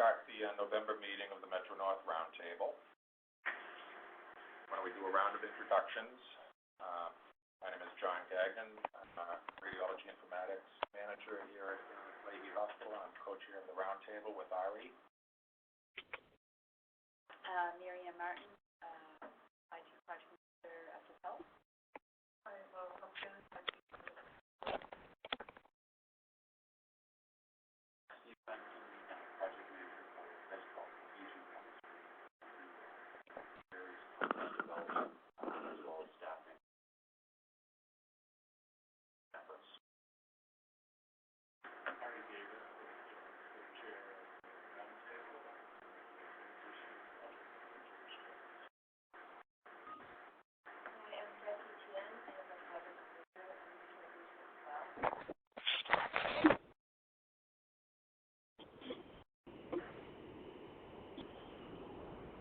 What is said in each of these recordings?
start the November meeting of the MetroNorth Roundtable. Why don't we do a round of introductions? My name is John Gagnon. I'm a Radiology Informatics Manager here at Leahy Hospital. I'm co-chair of the Roundtable with Ari. Miriam Martin, IT Project Manager at the Health. I'm Laura Hopkins, IT Steve Benson, Project Manager for Physical Fusion Chemistry. Various development as well as staffing efforts. Ari Davis, co-chair of the Roundtable.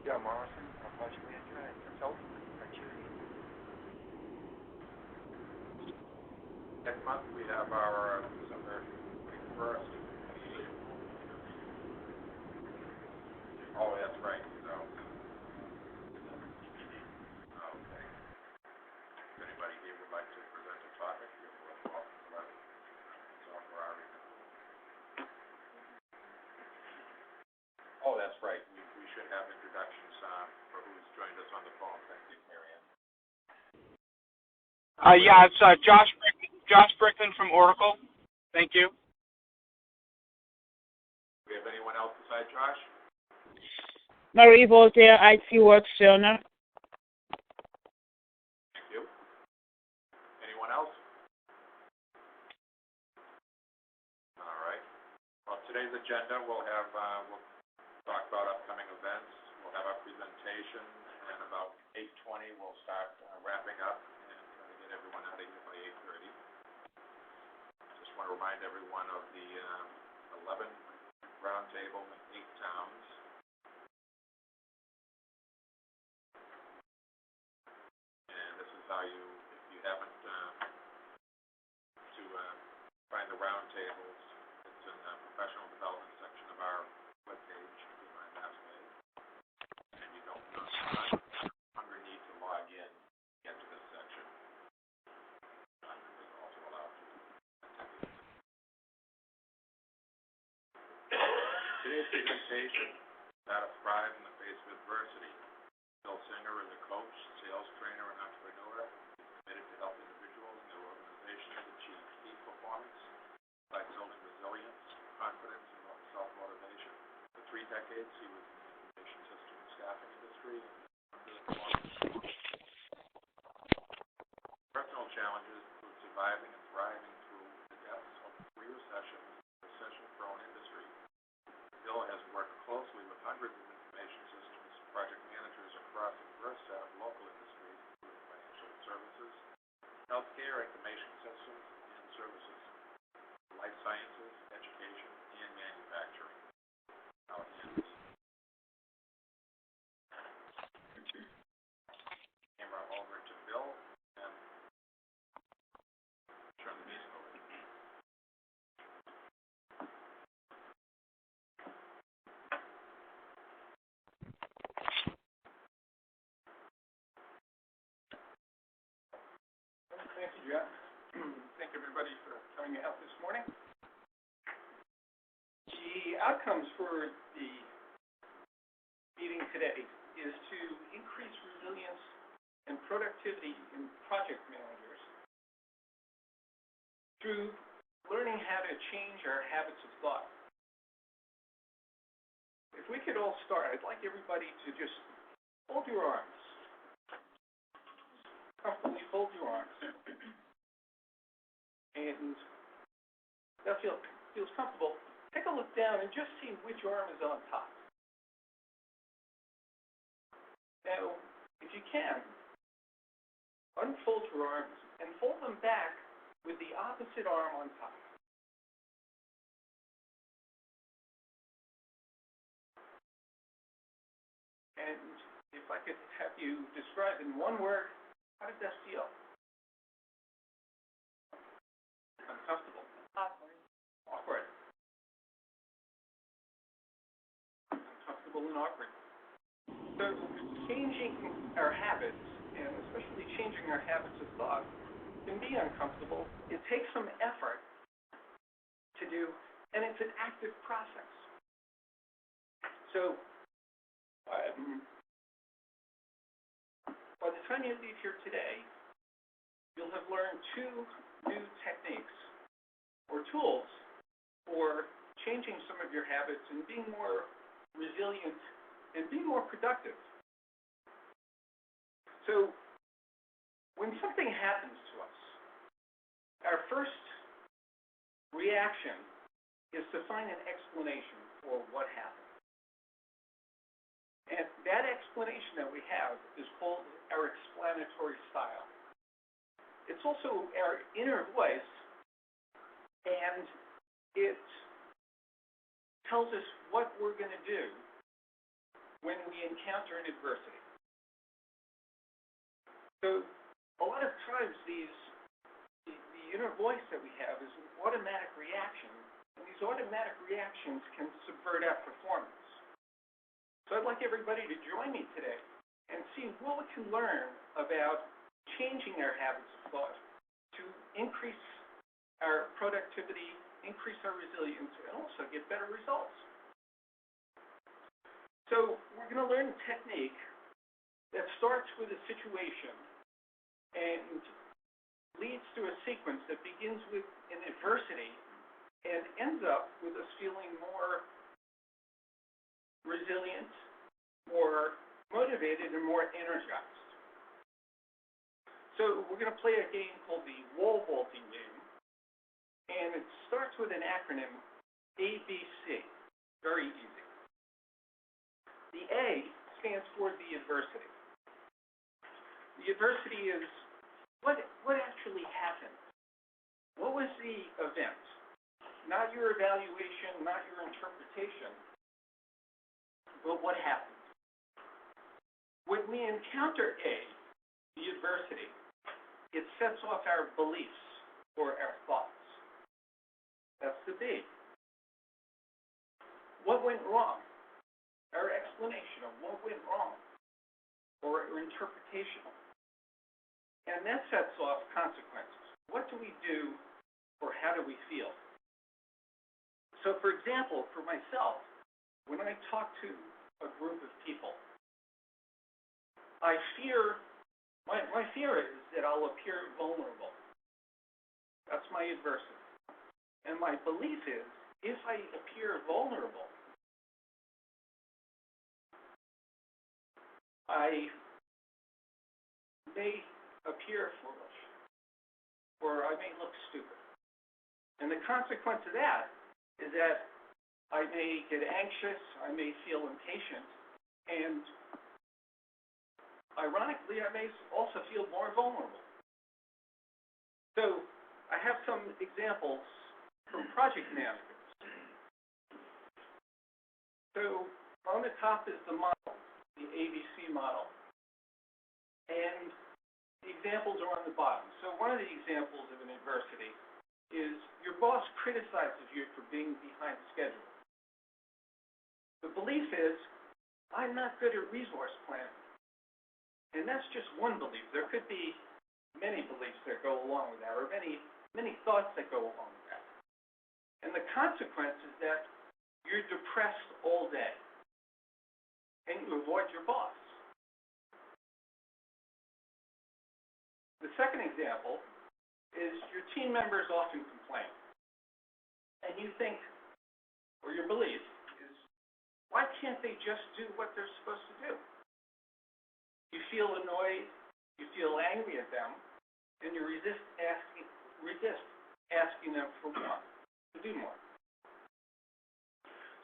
John Morrison, our Project Manager at Consulting. Next month we have our December 21st meeting. Oh, that's right. So, okay. If anybody here would like to present a topic, you're welcome to let us know for our event. Oh, that's right. We should have introductions for who's joined us on the phone. Thank you, Marianne. Yeah, it's Josh Brickman from Oracle. Thank you. Do we have anyone else besides Josh? Marie Voltaire, IT Works Journal. Thank you. Anyone else? All right. Well, today's agenda, we'll talk about upcoming events. We'll have our presentation, and about 8:20 we'll start wrapping up and try to get everyone out of here by 8:30. Just want to remind everyone of the 11 roundtable in 8 towns. And this is how you, if you haven't, to find the roundtables, it's in the professional development section of our webpage. And you don't hunger need to log in to get to this section. It's also allowed to attend. Today's presentation, how to thrive in the face of adversity. Bill Singer is a coach, sales trainer, and entrepreneur. He's committed to help individuals and their organizations achieve peak performance by building resilience, confidence, and self-motivation. For 3 decades, he was in the information system and staffing industry. Personal challenges include surviving and thriving through the depths of 3 recessions, recession-prone industry. Bill has worked closely with hundreds of information systems project managers across a diverse set of local industries, including financial services, healthcare, information systems, and services, life sciences, education, and manufacturing. I'll hand the camera over to Bill and turn the meeting over to me. Thank you, Jeff. Thank everybody for coming out this morning. The outcomes for the meeting today is to increase resilience and productivity in project managers through learning how to change our habits of thought. If we could all start, I'd like everybody to just hold your arms. Comfortably fold your arms. And that feels comfortable. Take a look down and just see which arm is on top. Now, if you can, unfold your arms and fold them back with the opposite arm on top. And if I could have you describe in one word, how did that feel? Uncomfortable. Awkward. Awkward. comfortable and awkward. So changing our habits, and especially changing our habits of thought, can be uncomfortable. It takes some effort to do, and it's an active process. So by the time you leave here today, you'll have learned 2 new techniques or tools for changing some of your habits and being more resilient and being more productive. So when something happens to us, our first reaction is to find an explanation for what happened. And that explanation that we have is called our explanatory style. It's also our inner voice, and it tells us what we're going to do when we encounter an adversity. So a lot of times the inner voice that we have is an automatic reaction, and these automatic reactions can subvert our performance. So I'd like everybody to join me today and see what we can learn about changing our habits of thought to increase our productivity, increase our resilience, and also get better results. So we're going to learn a technique that starts with a situation and leads to a sequence that begins with an adversity and ends up with us feeling more resilient, more motivated, and more energized. So we're going to play a game called the wall vaulting game, and it starts with an acronym ABC. Very easy. The A stands for the adversity. The adversity is what actually happened. What was the event? Not your evaluation, not your interpretation, but what happened. When we encounter A, the adversity, it sets off our beliefs or our thoughts. That's the B. What went wrong? Our explanation of what went wrong, or our interpretation. And that sets off consequences. What do we do, or how do we feel? So for example, for myself, when I talk to a group of people, my fear is that I'll appear vulnerable. That's my adversity. And my belief is, if I appear vulnerable, I may appear foolish, or I may look stupid. And the consequence of that is that I may get anxious, I may feel impatient, and ironically, I may also feel more vulnerable. So I have some examples from project managers. So on the top is the model, the ABC model, and the examples are on the bottom. So one of the examples of an adversity is your boss criticizes you for being behind schedule. The belief is, I'm not good at resource planning. And that's just one belief. There could be many beliefs that go along with that, or many thoughts that go along with that. And the consequence is that you're depressed all day, and you avoid your boss. The second example is your team members often complain. And you think, or your belief is, why can't they just do what they're supposed to do? You feel annoyed, you feel angry at them, and you resist asking them for more, to do more.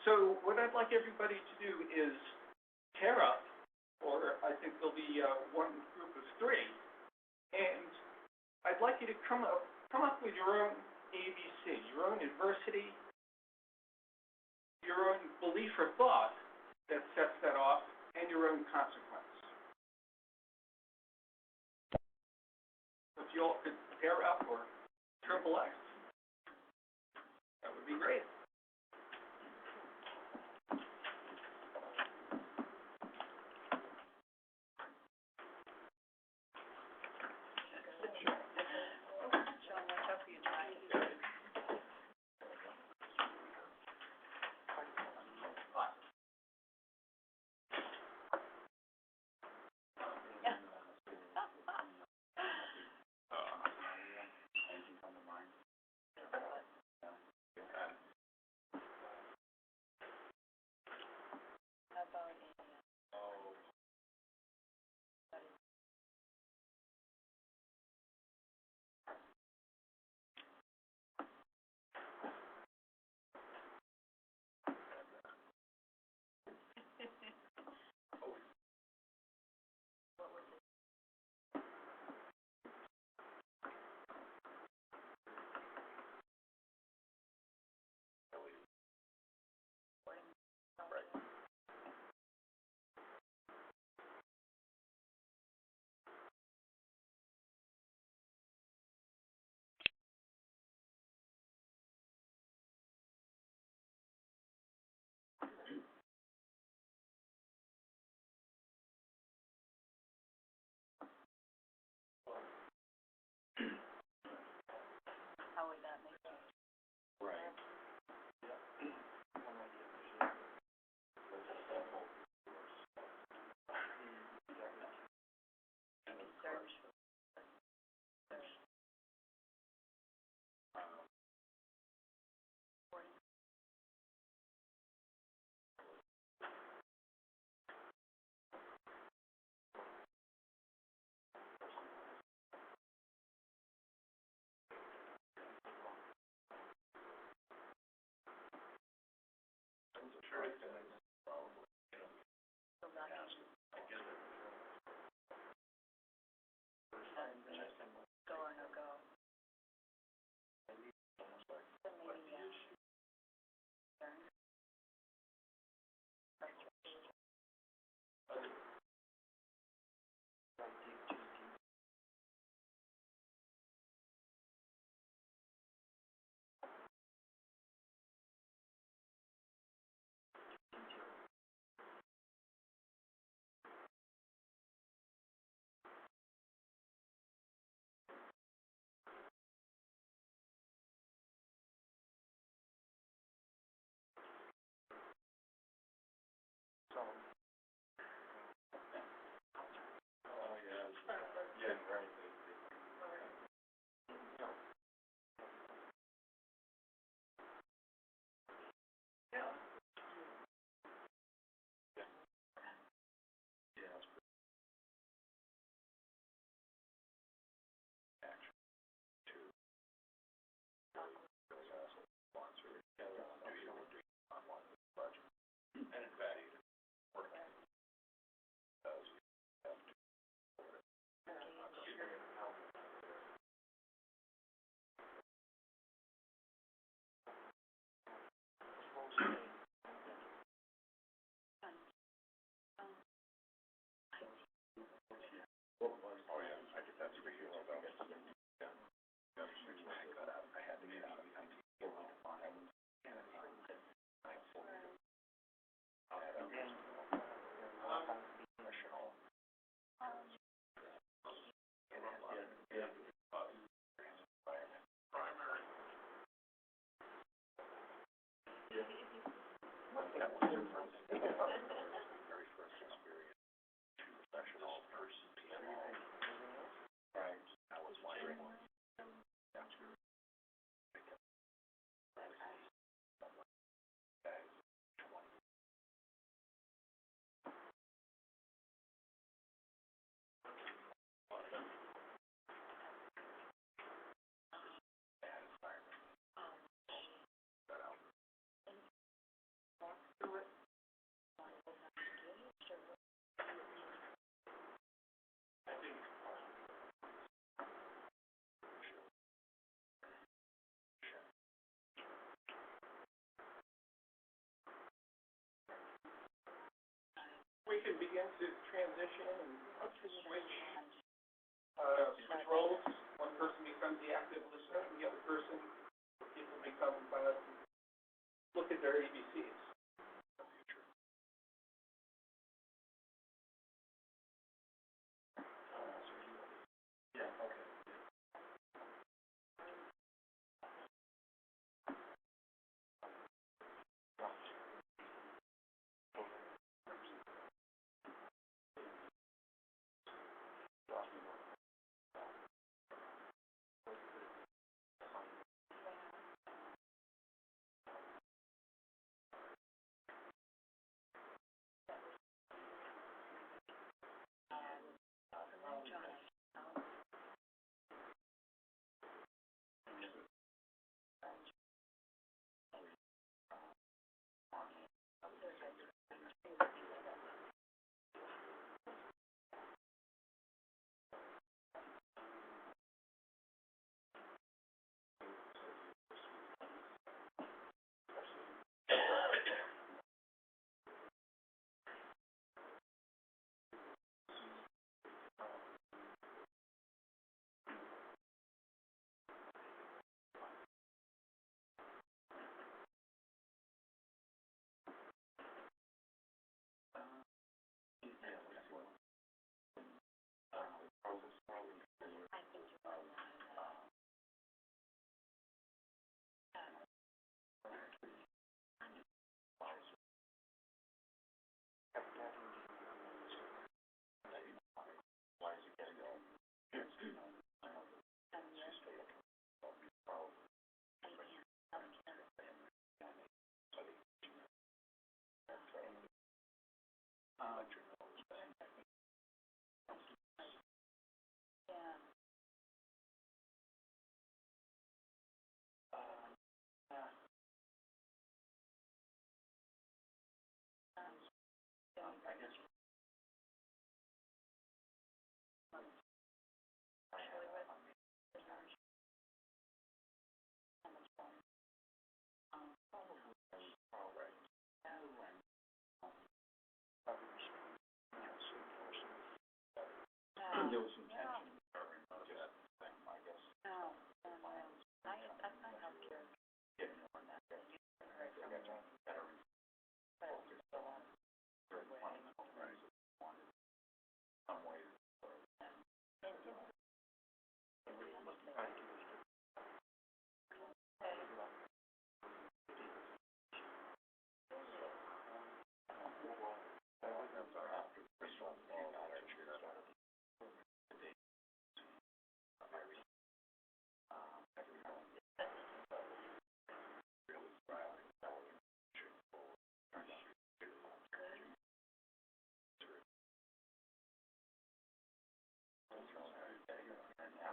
So what I'd like everybody to do is pair up, or I think there'll be one group of 3, and I'd like you to come up with your own ABC, your own adversity, your own belief or thought that sets that off, and your own consequence. If you all could pair up or triple X, that would be great. Professional person, right, I was wondering. We can begin to transition and switch roles. One person becomes the active listener, and the other person, people become, look at their ABCs. There was some tension during that thing, I guess. No. That's not healthcare. Yeah, more than that. I got you. Better focus on very fundamental things that we wanted. Some ways.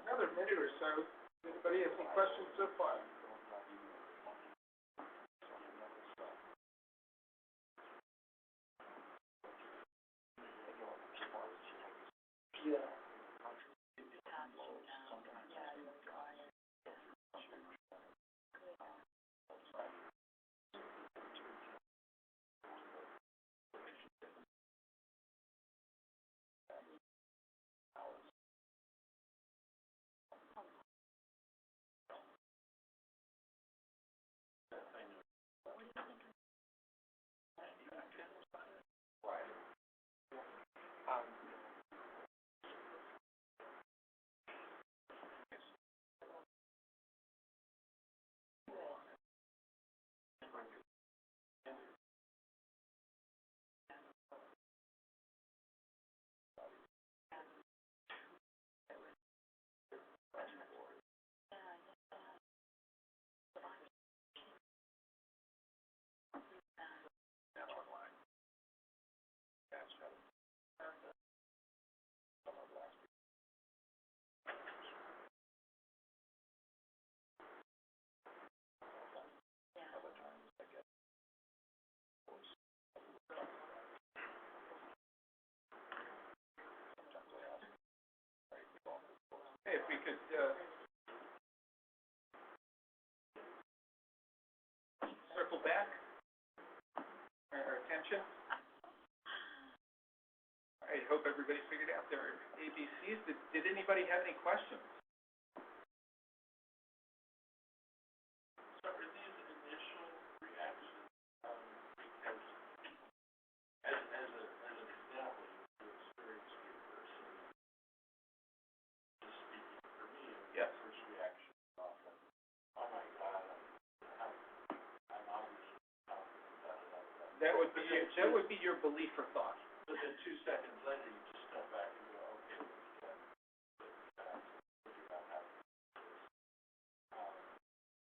Another minute or so. Anybody have any questions so far? Yeah. Hey, if we could, circle back our attention. I hope everybody figured out their ABCs. Did anybody have any questions? So are these initial reactions, because as an example, you experienced your person, just speaking for me, Yes. the first reaction is often, oh my God, I'm obviously confident, That would be your belief or thought. But then 2 seconds later, you just step back and go, okay, we can figure out how to do this.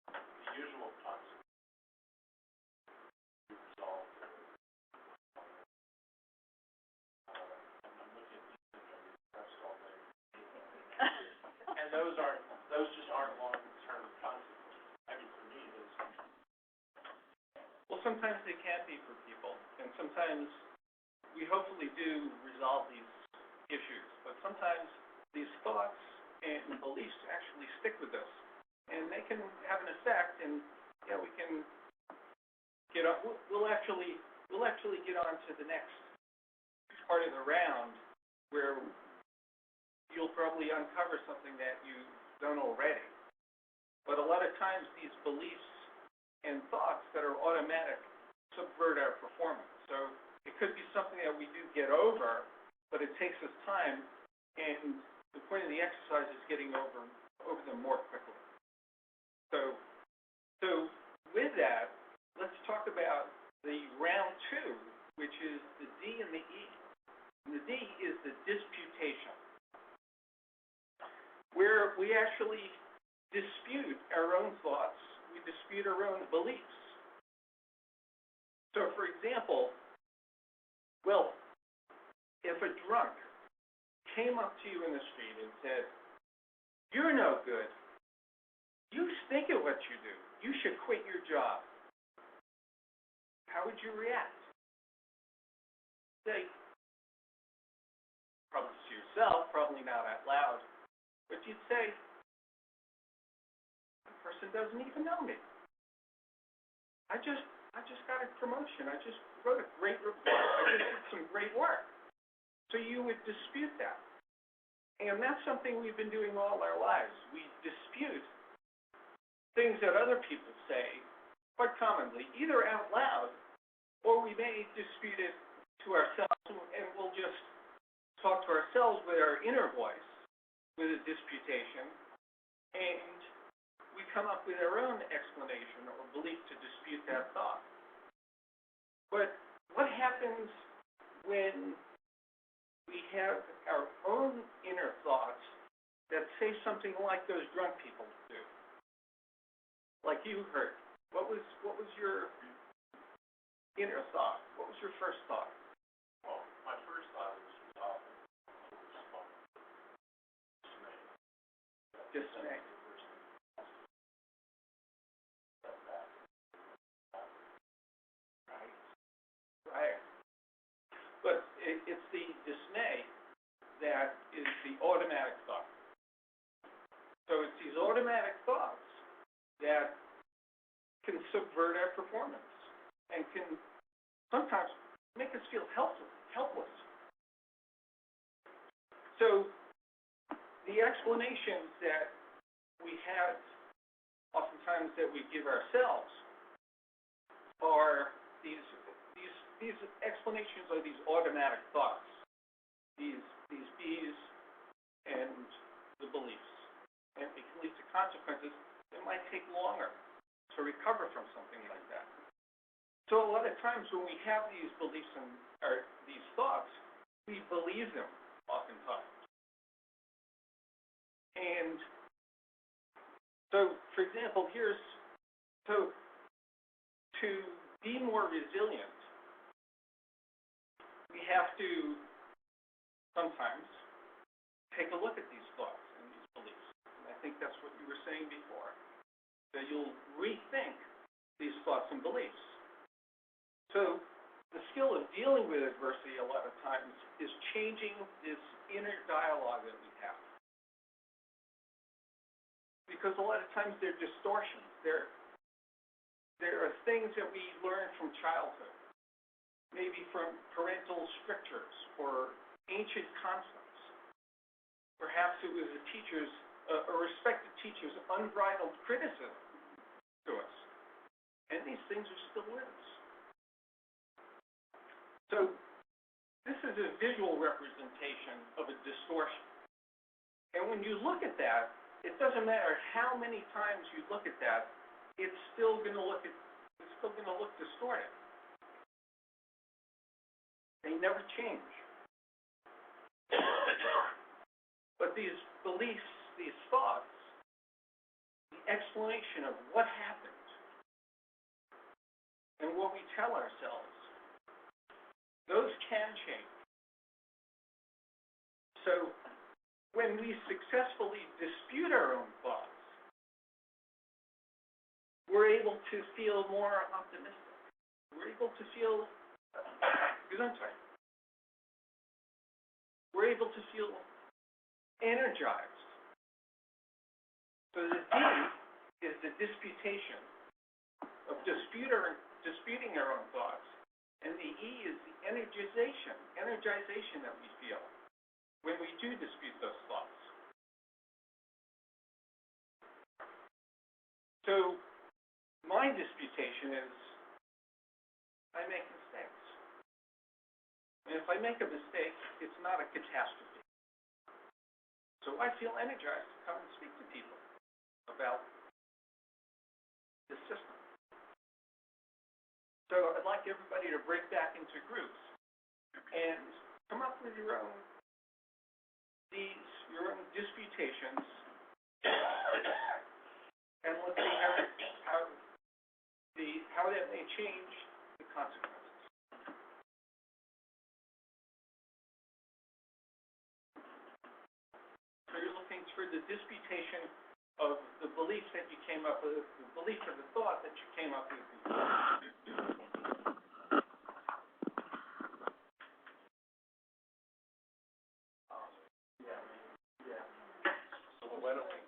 The usual concept you resolve. I'm looking at these, you're depressed all day. And those just aren't long-term consequences. I mean, for me, those. Well, sometimes they can be for people, and sometimes we hopefully do resolve these issues, but sometimes these thoughts and beliefs actually stick with us, and they can have an effect, and yeah, we can get on, we'll actually get on to the next part of the round where you'll probably uncover something that you've done already. But a lot of times these beliefs and thoughts that are automatic subvert our performance. So it could be something that we do get over, but it takes us time, and the point of the exercise is getting over them more quickly. So with that, let's talk about the round 2, which is the D and the E. And the D is the disputation, where we actually dispute our own thoughts, we dispute our own beliefs. So, for example, well, if a drunk came up to you in the street and said, "You're no good. You stink at what you do. You should quit your job," how would you react? Say, probably to yourself, probably not out loud, but you'd say, "The person doesn't even know me. I just got a promotion. I just wrote a great report. I just did some great work." So you would dispute that. And that's something we've been doing all our lives. We dispute things that other people say, quite commonly, either out loud, or we may dispute it to ourselves, and we'll just talk to ourselves with our inner voice, with a disputation, and we come up with our own explanation or belief to dispute that thought. But what happens when we have our own inner thoughts that say something like those drunk people do? Like you heard. What was your inner thought? What was your first thought? Well, my first thought was Dismay. Right. But it's the dismay that is the automatic thought. So it's these automatic thoughts that can subvert our performance and can sometimes make us feel helpless. So the explanations that we have, oftentimes that we give ourselves, are these explanations are these automatic thoughts, these B's and the beliefs, and it can lead to consequences that might take longer to recover from something like that. So a lot of times when we have these beliefs or these thoughts, we believe them oftentimes. And so, for example, to be more resilient, we have to sometimes take a look at these thoughts and these beliefs. And I think that's what you were saying before, that you'll rethink these thoughts and beliefs. So the skill of dealing with adversity a lot of times is changing this inner dialogue that we have. because a lot of times they're distortions. There are things that we learn from childhood, maybe from parental strictures or ancient concepts. Perhaps it was a respected teacher's unbridled criticism to us. And these things are still with us. So this is a visual representation of a distortion. And when you look at that, it doesn't matter how many times you look at that, it's still going to look distorted. They never change. But these beliefs, these thoughts, the explanation of what happened and what we tell ourselves, those can change. So when we successfully dispute our own thoughts, we're able to feel more optimistic. We're able to feel we're able to feel energized. So the D is the disputation of disputing our own thoughts, and the E is the energization that we feel when we do dispute those thoughts. So my disputation is I make mistakes. And if I make a mistake, it's not a catastrophe. So I feel energized to come and speak to people about the system. So I'd like everybody to break back into groups and come up with your own disputations, and let's see how that may change the consequences. So you're looking for the disputation of the belief that you came up with, the belief or the thought that you came up with. So why don't we?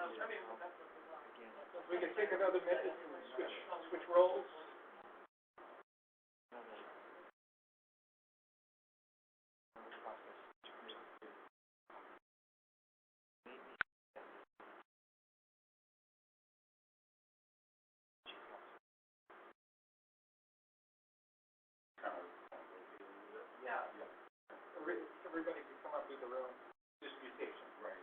We can take another minute and switch roles. Everybody can come up with their own disputation. Right.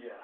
Yeah.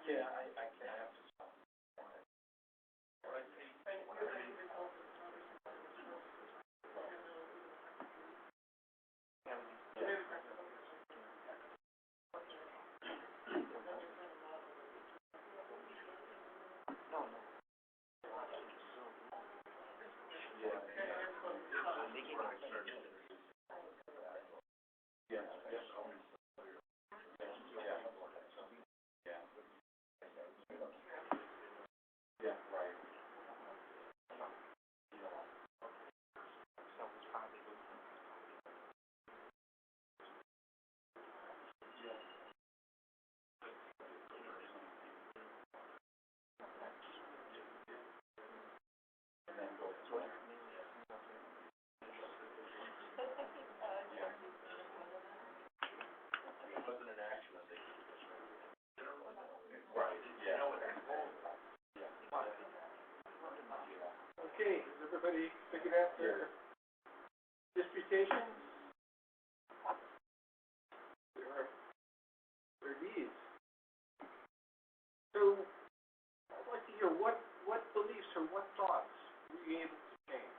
Yeah, I have to stop. Okay, has everybody figured out their disputations? Their needs. So, I'd like to hear what beliefs or what thoughts were you able to change?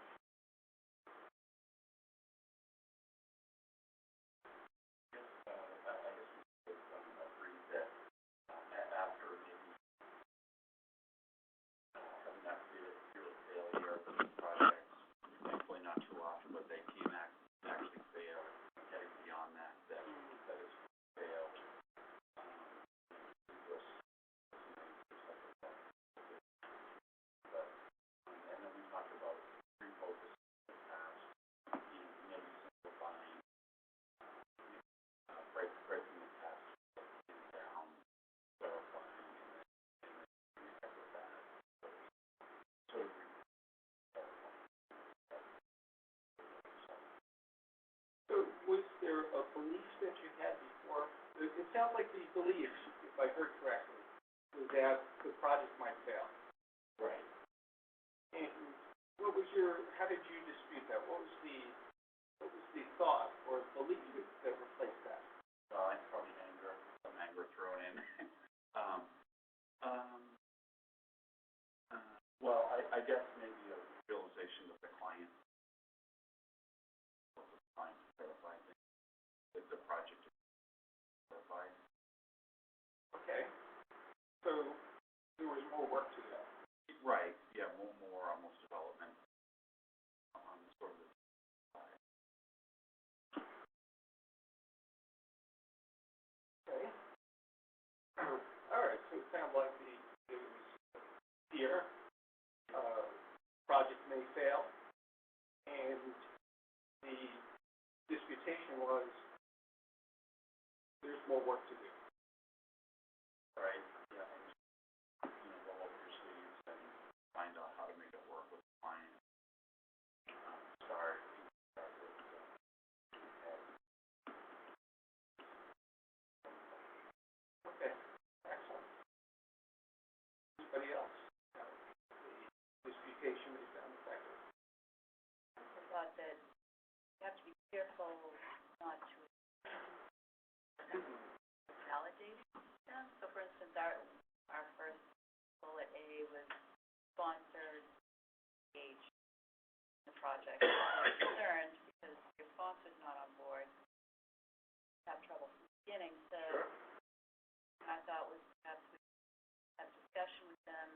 So, was there a belief that you had before? It sounds like the belief, if I heard correctly, was that the project might fail. Right. And what was how did you dispute that? What was the thought or belief that replaced that? Probably anger, some anger through impression was, there's more work to do. Right, yeah, and, roll up your sleeves and find out how to make it work with the client. Start with, Okay, excellent. Anybody else? The disputation is effective. I thought that you have to be careful not to validate them. So for instance, our first bullet A was sponsored, engaged in the project. I'm concerned because your sponsor's not on board, have trouble from the beginning, so I thought was perhaps we have discussion with them,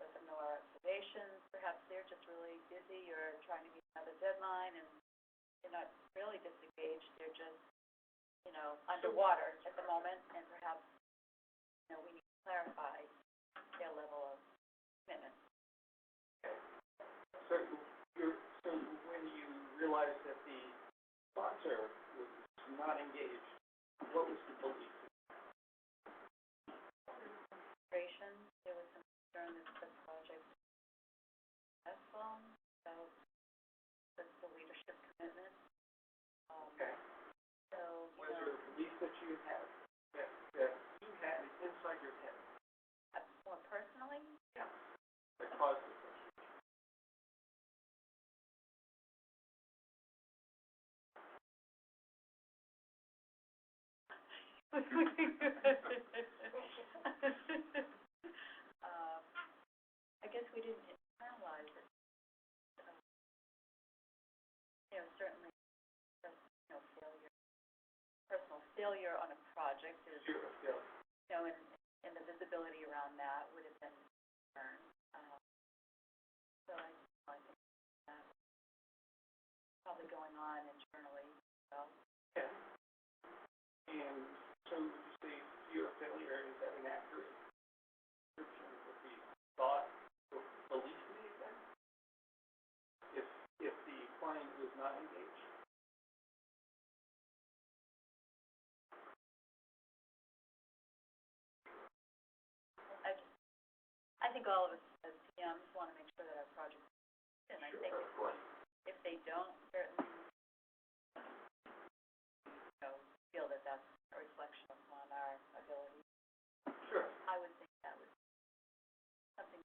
let them know our observations. Perhaps they're just really busy or trying to meet another deadline, and they're not really disengaged. They're just, underwater at the moment, and perhaps, we need to clarify their level of commitment. So when you realized that the sponsor was not engaged, what was the belief? There was some concern that the project was successful, so that's the leadership commitment. Okay. So, Was there a belief that you had, that you had inside your head? more personally, Yeah. That caused the frustration? I guess we didn't internalize it. Certainly, personal failure on a project is, Sure, yeah. and the visibility around that would have been concerned. So I think that's probably going on internally, so. Yeah. And so would you say fear of failure, is that an accurate description of what the thought or belief may have been? If the client was not engaged? I think all of us as PMs want to make sure that our project is, and I think Of course. if they don't, certainly, feel that that's a reflection upon our ability. Sure. I would think that would be something.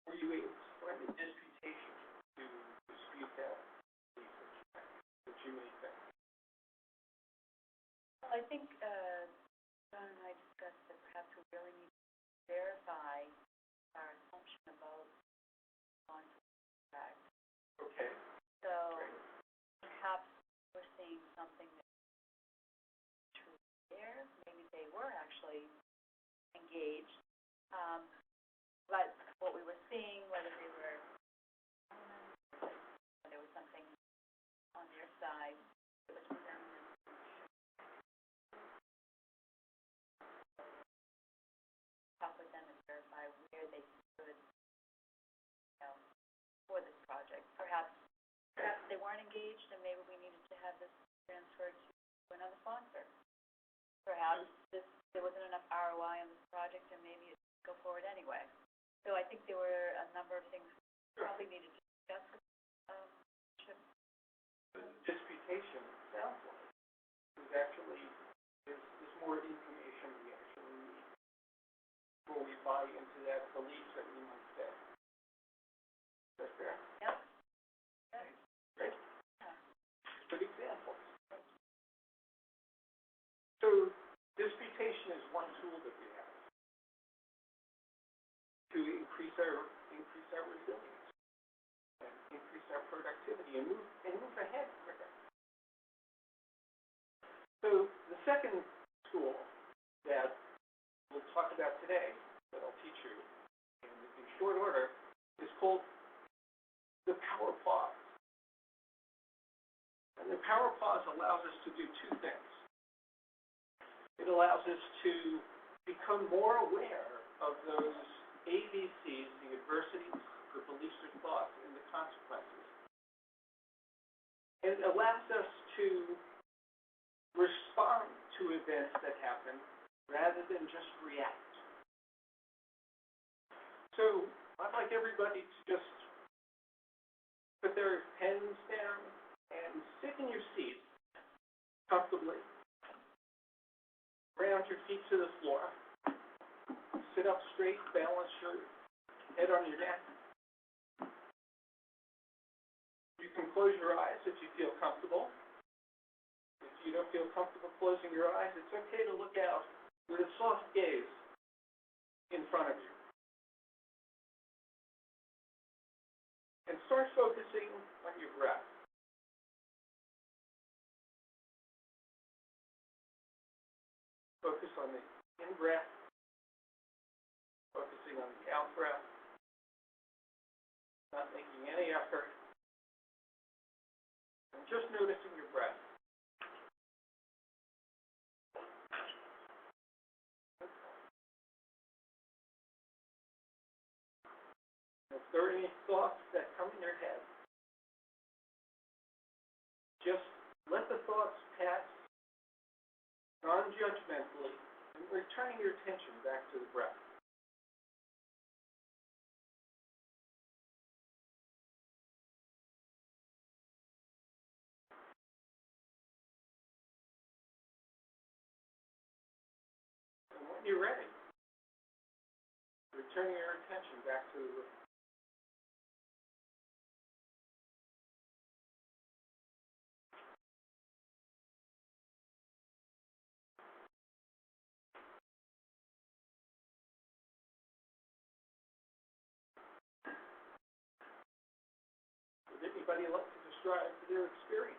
Were you able to find a disputation to dispute that belief that you may think? Well, I think, John and I discussed that perhaps we really need to verify our assumption about contract. Okay. So perhaps we're seeing something that's true there. Maybe they were actually engaged. But what we were seeing, whether they were, there was something on their side that was presented. Talk with them and verify where they stood, for this project. Perhaps they weren't engaged, and maybe we needed to have this transferred to another sponsor. Perhaps there wasn't enough ROI on this project, and maybe it didn't go forward anyway. So I think there were a number of things we probably needed to discuss with The disputation sounds like is actually there's more information we actually need before we buy into that belief that we might say. Is that fair? Yep. Great. Good examples. So disputation is one tool that we have to increase our resilience and increase our productivity and move ahead quicker. So the second tool that we'll talk about today, that I'll teach you in short order, is called the power pause. And the power pause allows us to do two things. It allows us to become more aware of those ABCs, the adversities for beliefs or thoughts and the consequences. And it allows us to respond to events that happen rather than just react. So I'd like everybody to just put their pens down and sit in your seat comfortably. Ground your feet to the floor. Sit up straight, balance your head on your neck. You can close your eyes if you feel comfortable. If you don't feel comfortable closing your eyes, it's okay to look out with a soft gaze in front of you. And start focusing on your breath. Focus on the in-breath, focusing on the out-breath, not making any effort, and just noticing your breath. If there are any thoughts that come in your head, just let the thoughts pass non-judgmentally and returning your attention back to the breath. And when you're ready, returning your attention back to the breath. Would anybody like to describe their experience?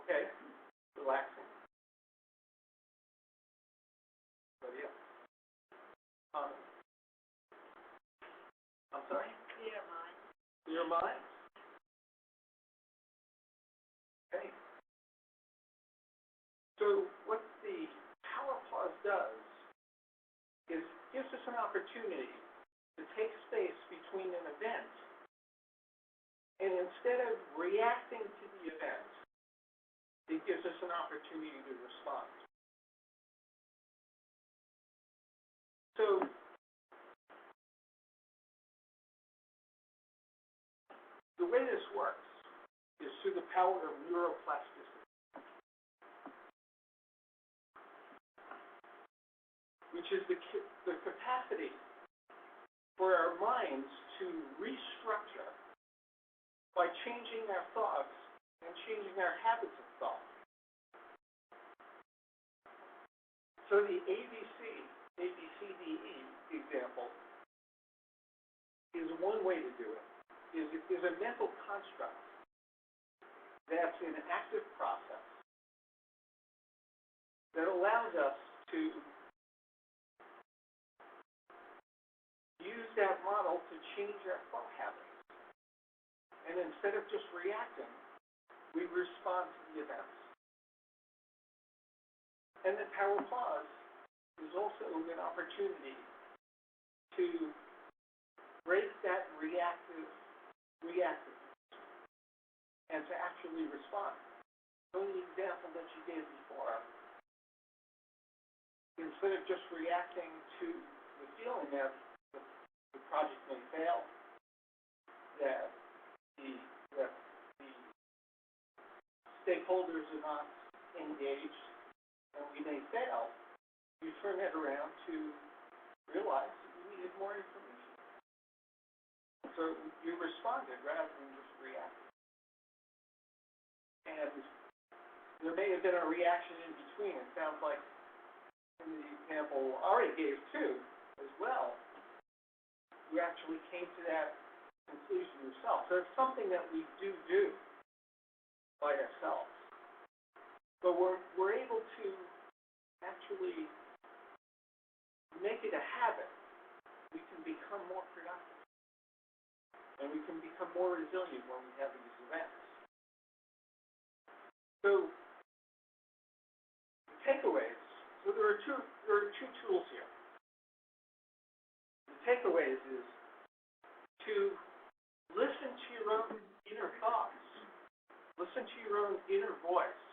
Okay, relaxing. Anybody else? I'm sorry? Clear mind. Clear mind? Okay. So what the power pause does is gives us an opportunity to take space between an event, and instead of reacting to the event, it gives us an opportunity to respond. So the way this works is through the power of neuroplasticity, which is the capacity for our minds to restructure by changing our thoughts and changing our habits of thought. So the ABCDE example is one way to do it, is a mental construct that's an active process that allows us to use that model to change our thought habits. And instead of just reacting, we respond to the events. And the power pause is also an opportunity to break that reactiveness and to actually respond. So in the example that you gave before, instead of just reacting to the feeling that the project may fail, that the stakeholders are not engaged, and we may fail, you turn that around to realize that you needed more information. So you responded rather than just reacted. And there may have been a reaction in between. It sounds like in the example Ari gave too, as well, you actually came to that conclusion yourself. So it's something that we do by ourselves. But we're able to actually make it a habit. We can become more productive. And we can become more resilient when we have these events. So there are two tools here. The takeaways is to listen to your own inner thoughts, listen to your own inner voice,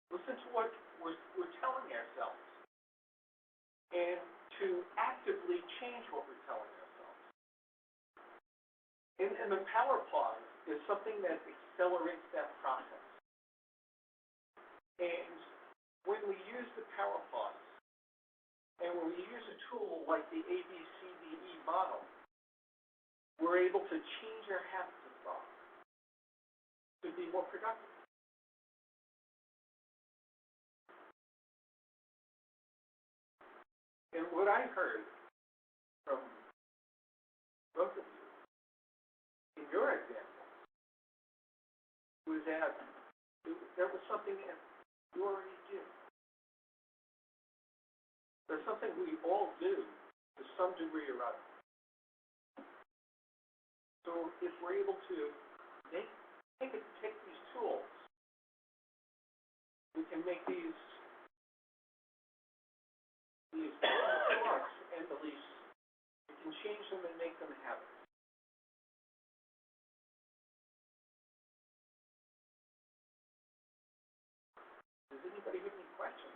listen to what we're telling ourselves, and to actively change what we're telling ourselves. And the power pause is something that accelerates that process. And when we use the power pause, and when we use a tool like the ABCDE model, we're able to change our habits of thought to be more productive. And what I heard from both of you in your example was that there was something that you already do. There's something we all do to some degree or other. So if we're able to take these tools, we can make these thoughts and beliefs, we can change them and make them habits. Does anybody have any questions?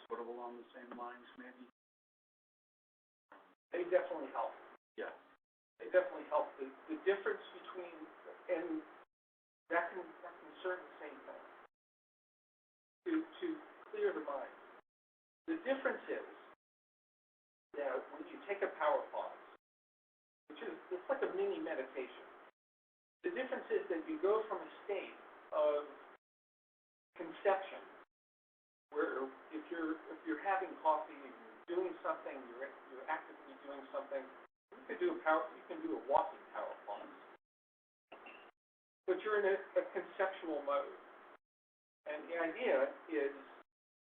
Sort of along the same lines, maybe? They definitely help. Yeah. They definitely help. The difference between, and that can serve the same thing, to clear the mind. The difference is that when you take a power pause, it's like a mini meditation. The difference is that you go from a state of conception, where if you're having coffee, you're doing something, you're actively doing something, you can do a walking power pause. But you're in a conceptual mode. And the idea is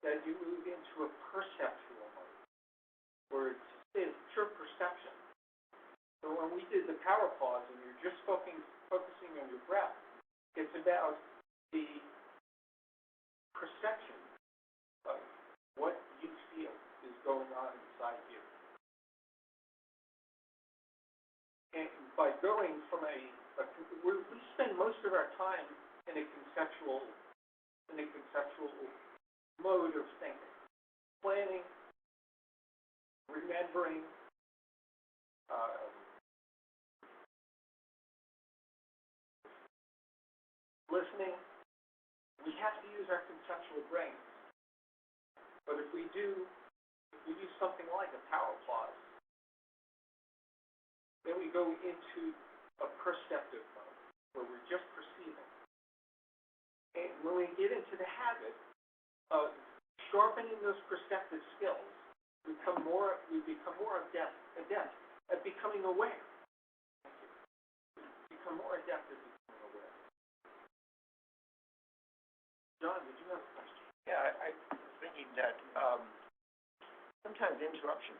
that you move into a perceptual mode, where it's a state of pure perception. So when we did the power pause and you're just focusing on your breath, it's about the perception of what you feel is going on inside you. And by going from we spend most of our time in a conceptual mode of thinking, planning, remembering, listening. We have to use our conceptual brains. But if we do something like a power pause, then we go into a perceptive mode, where we're just perceiving. And when we get into the habit of sharpening those perceptive skills, we become more adept at becoming aware. Become more adept at becoming aware. John, did you have a question? Yeah, I was thinking that sometimes interruptions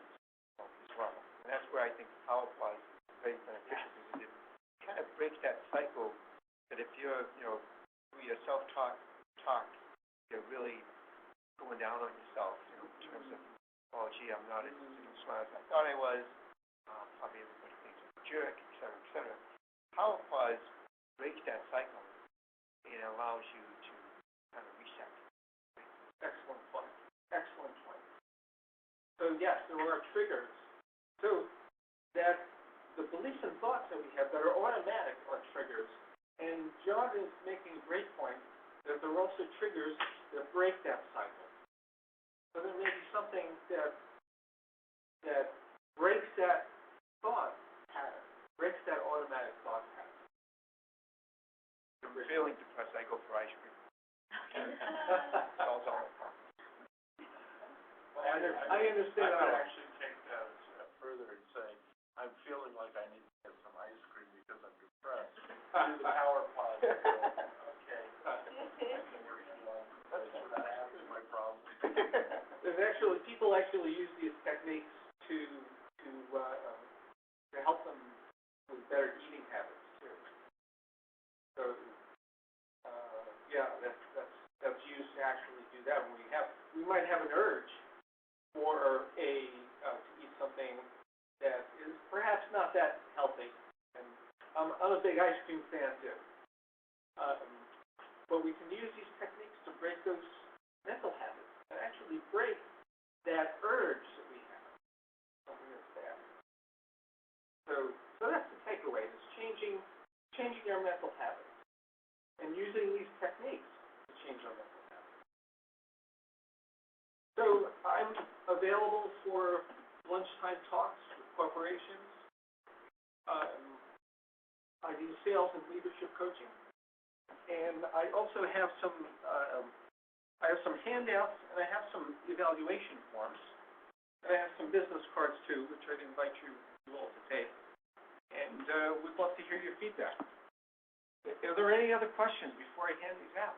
is wrong. And that's where I think power pause is very beneficial, because it kind of breaks that cycle that if you're, through your self-talk, you're really going down on yourself, in terms of, oh, gee, I'm not as smart as I thought I was, probably everybody thinks I'm a jerk, et cetera, et cetera. Power pause breaks that cycle and allows you to kind of reset. Excellent point. Excellent point. So yes, there are triggers. So that the beliefs and thoughts that we have that are automatic are triggers. And John is making a great point that there are also triggers that break that cycle. So there may be something that breaks that thought pattern, breaks that automatic thought pattern. If I'm feeling depressed, I go for ice cream. Solves all my problems. I understand I would that. actually take that a step further and say, I'm feeling like I need to get some ice cream because I'm depressed. Do the power pause. Okay. I can work along. That answers my problem. People actually use these techniques to help them with better better eating habits too. So, yeah, that's used to actually do that. When we might have an urge for to eat something that is perhaps not that healthy. And I'm a big ice cream fan too. But we can use these techniques to break those mental habits and actually break that urge that we have, something that's bad. So that's the takeaway, is changing our mental habits and using these techniques to change our mental habits. So I'm available for lunchtime talks with corporations. I do sales and leadership coaching. And I also have some handouts, and I have some evaluation forms. And I have some business cards too, which I'd invite you all to take. And we'd love to hear your feedback. Are there any other questions before I hand these out?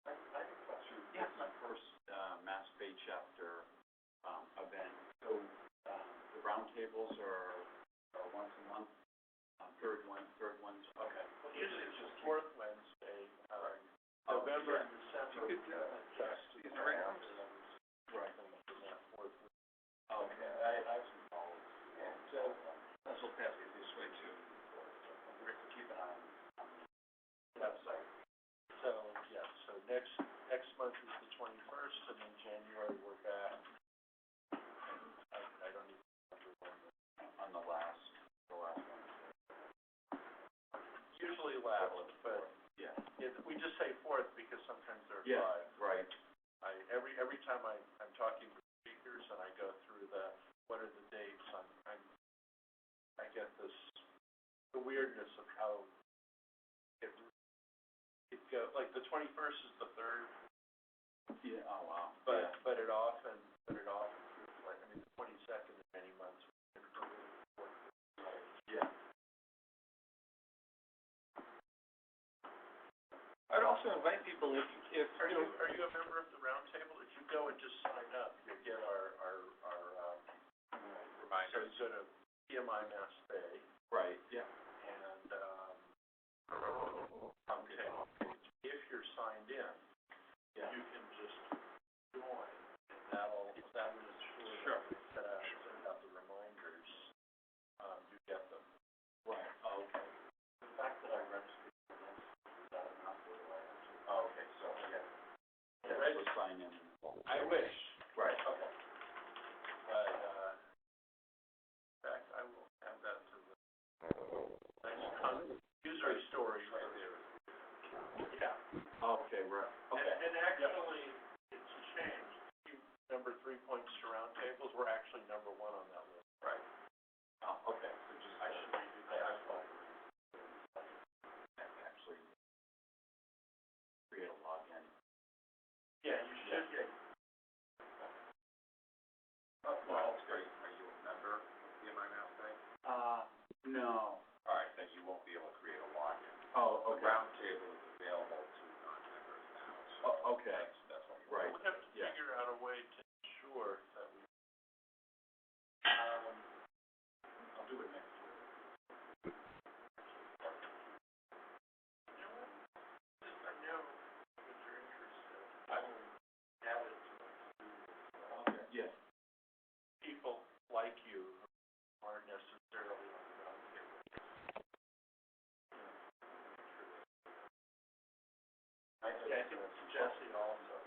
I have a question. Yeah. It's my first Mass Bay chapter event. So the roundtables are once a month. Third ones. Okay. Well, usually it's just fourth Wednesday, November and December. You could just these around. Right. Fourth. Okay. I have some follows. And this will pass you this way too. Rick, keep an eye on the website. So, yeah, so next month is the 21st, and then January we're back. And I don't even remember when On the last one. usually last, but Yeah. we just say fourth because sometimes there are Yeah. five. Right. Every time I'm talking to speakers and I go through what are the dates, I get the weirdness of how it goes. Like the 21st is the third, Yeah. Oh wow. but it often feels like, the 22nd in many months. Yeah. I'd also invite people if Are you a member of the Roundtable? If you go and just sign up, you'll get our Reminders. So you go to PMI Mass Bay, Right. Yeah. and okay, if you're signed in, Yeah. you can just join, and that will Sure. send out the reminders. You get them. Right. Oh, okay. The fact that I registered for this, is that enough or do I have to? Oh, okay. So yeah. Yeah. So sign in. I wish. Right. Okay. But in fact, I will add that to the next user story right there. Yeah. Okay. Right. Okay. And actually, it's changed. Number 3 points to roundtables, we're actually number 1 on that list. Right. Oh, okay. So just I should redo that. I thought actually create a login. Yeah, you should get. Oh, well, that's great. Are you a member of PMI Mass Bay? No. All right, then you won't be able to create a login. Oh, The okay. roundtable is available to non-members now, so. Oh, okay. That's what. Right. We have to Yeah. figure out a way to ensure that we. I'll do it next year. I know that you're interested. I will add it to Okay. Yeah. people like you who aren't necessarily on the roundtable. I Yeah, I think Jesse also.